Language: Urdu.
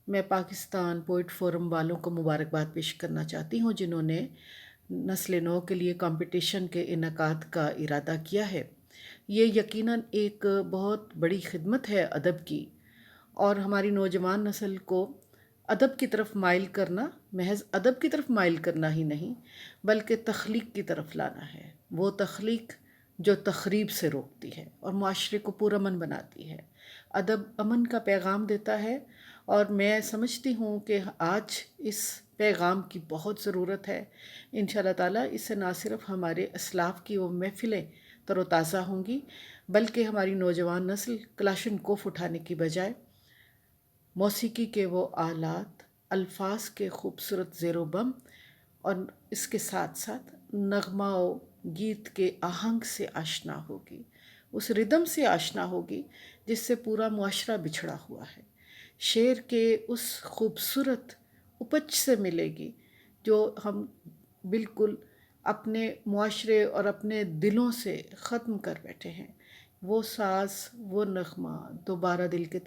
میں پاکستان پوئٹ فورم والوں کو مبارکباد پیش کرنا چاہتی ہوں جنہوں نے نسل نو کے لیے کمپٹیشن کے انعقاد کا ارادہ کیا ہے۔ یہ یقیناً ایک بہت بڑی خدمت ہے ادب کی، اور ہماری نوجوان نسل کو ادب کی طرف مائل کرنا، محض ادب کی طرف مائل کرنا ہی نہیں بلکہ تخلیق کی طرف لانا ہے، وہ تخلیق جو تخریب سے روکتی ہے اور معاشرے کو پرامن بناتی ہے۔ ادب امن کا پیغام دیتا ہے، اور میں سمجھتی ہوں کہ آج اس پیغام کی بہت ضرورت ہے۔ انشاءاللہ تعالیٰ اس سے نہ صرف ہمارے اسلاف کی وہ محفلیں تر و تازہ ہوں گی، بلکہ ہماری نوجوان نسل کلاشن کوف اٹھانے کی بجائے موسیقی کے وہ آلات، الفاظ کے خوبصورت زیر و بم، اور اس کے ساتھ ساتھ نغمہ و گیت کے آہنگ سے آشنا ہوگی، اس ردم سے آشنا ہوگی جس سے پورا معاشرہ بچھڑا ہوا ہے، شعر کے اس خوبصورت اپج سے ملے گی جو ہم بالکل اپنے معاشرے اور اپنے دلوں سے ختم کر بیٹھے ہیں۔ وہ ساز، وہ نغمہ دوبارہ دل کے